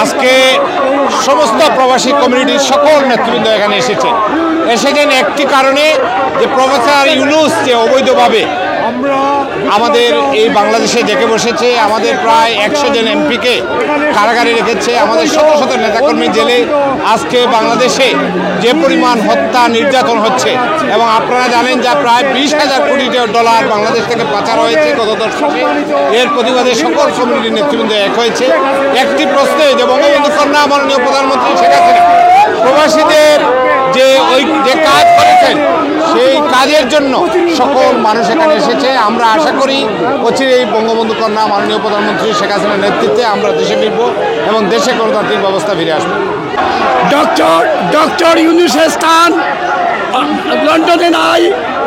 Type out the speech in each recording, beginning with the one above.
আজকে সমস্ত প্রবাসী কমিউনিটির সকল নেতৃবৃন্দ এখানে এসেছেন একটি কারণে, যে প্রফেসর ইউনূস যে অবৈধভাবে আমাদের এই বাংলাদেশে ডেকে বসেছে, আমাদের প্রায় 100 জন এমপিকে কারাগারে রেখেছে, আমাদের শত শত নেতাকর্মী জেলে। আজকে বাংলাদেশে যে পরিমাণ হত্যা নির্যাতন হচ্ছে, এবং আপনারা জানেন যে প্রায় 20,000 কোটি ডলার বাংলাদেশ থেকে পাচার হয়েছে গত দশকে। এর প্রতিবাদে সকল কমিউনিটির নেতৃবৃন্দ এক হয়েছে একটি প্রশ্নে, যে বঙ্গবন্ধু কন্যা মাননীয় প্রধানমন্ত্রী শেখ হাসিনা প্রবাসীদের যে কাজ করেছেন, সেই কাজের জন্য সকল মানুষ এখানে এসেছে। আমরা আশা করি অচিরেই বঙ্গবন্ধু কন্যা মাননীয় প্রধানমন্ত্রী শেখ হাসিনার নেতৃত্বে আমরা দেশে ফিরব এবং দেশে গণতান্ত্রিক ব্যবস্থা ফিরে আসবো। ডক্টর ইউনূসের স্থান লন্ডনে নাই।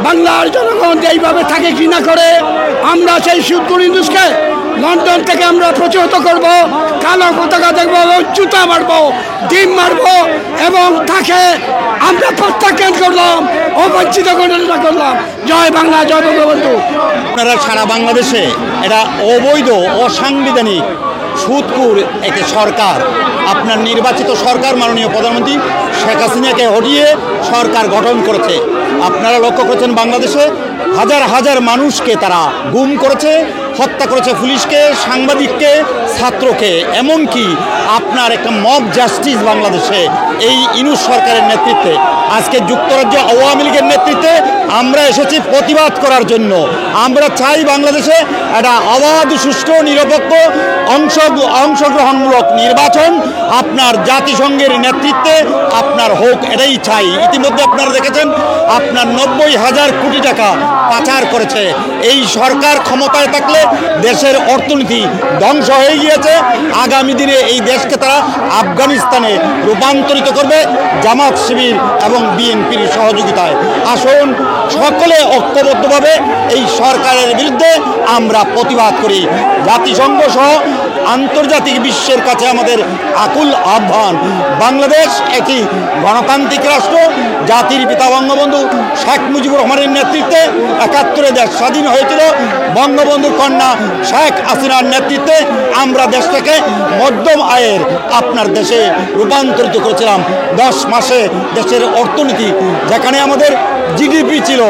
বাংলার জনগণ যেইভাবে থাকে ঘৃণা করে, আমরা সেই সুদপুর ইউনূসকে লন্ডন থেকে আমরা প্রতিহত করব। কালো পতাকা দেখবো, জুতা মারবো, ডিম মারবো, এবং তাকে আমরা প্রত্যাখ্যান করলাম, অবঞ্চিত গণনা করলাম। জয় বাংলা, জয় বঙ্গবন্ধু। আপনারা সারা বাংলাদেশে এটা অবৈধ, অসাংবিধানিক সুদপুর একে সরকার, আপনার নির্বাচিত সরকার মাননীয় প্রধানমন্ত্রী শেখ হাসিনাকে হটিয়ে সরকার গঠন করেছে। আপনারা লক্ষ্য করেছেন বাংলাদেশে হাজার হাজার মানুষকে তারা গুম করেছে, হত্যা করেছে, পুলিশকে, সাংবাদিককে, ছাত্রকে। এমনকি আপনার একটা মব জাস্টিস বাংলাদেশে এই ইউনূস সরকারের নেতৃত্বে, আজকে যুক্তরাজ্য আওয়ামী লীগের নেতৃত্বে আমরা এসেছি প্রতিবাদ করার জন্য। আমরা চাই বাংলাদেশে একটা অবাধ, সুষ্ঠু, নিরপেক্ষ, অংশগ্রহণমূলক নির্বাচন আপনার জাতিসংঘের নেতৃত্বে আপনার হোক, এটাই চাই। ইতিমধ্যে আপনারা দেখেছেন আপনার 90,000 কোটি টাকা পাচার করেছে এই সরকার। ক্ষমতায় থাকলে দেশের অর্থনীতি ধ্বংস হয়ে গিয়েছে। আগামী দিনে এই দেশকে তারা আফগানিস্তানে রূপান্তরিত করবে জামাত শিবির এবং বিএনপির সহযোগিতায়। আসুন সকলে ঐক্যবদ্ধভাবে এই সরকারের বিরুদ্ধে আমরা প্রতিবাদ করি। জাতিসংঘ সহ আন্তর্জাতিক বিশ্বের কাছে আমাদের আকুল আহ্বান, বাংলাদেশ একটি গণতান্ত্রিক রাষ্ট্র। জাতির পিতা বঙ্গবন্ধু শেখ মুজিবুর রহমানের নেতৃত্বে 71 দেশ স্বাধীন হয়েছিল। বঙ্গবন্ধুর কন্যা শেখ হাসিনার নেতৃত্বে আমরা দেশটাকে মধ্যম আয়ের আপনার দেশে রূপান্তরিত করেছিলাম। 10 মাসে দেশের অর্থনীতি, যেখানে আমাদের জিডিপি ছিল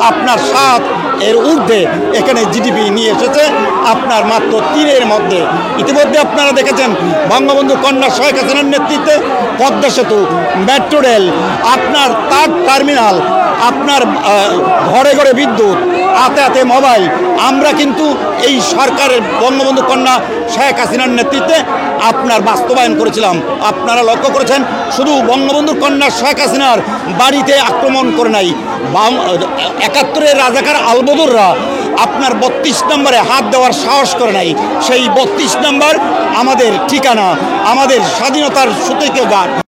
আপনার 7 এর ঊর্ধ্বে, এখানে জিডিপি নিয়ে এসেছে আপনার মাত্র 3-এর মধ্যে। ইতিমধ্যে আপনারা দেখেছেন বঙ্গবন্ধু কন্যা শেখ হাসিনার নেতৃত্বে পদ্মা সেতু, মেট্রো রেল, আপনার 3rd টার্মিনাল, আপনার ঘরে ঘরে বিদ্যুৎ, হাতে হাতে মোবাইল। আমরা কিন্তু এই সরকারের বঙ্গবন্ধু কন্যা শেখ হাসিনার নেতৃত্বে আপনার বাস্তবায়ন করেছিলাম। আপনারা লক্ষ্য করেছেন শুধু বঙ্গবন্ধুর কন্যা শেখ হাসিনার বাড়িতে আক্রমণ করে নাই, 71-এর রাজাকার আলবদররা আপনার 32 নম্বরে হাত দেওয়ার সাহস করে নাই। সেই 32 নম্বর আমাদের ঠিকানা, আমাদের স্বাধীনতার সূতিকা।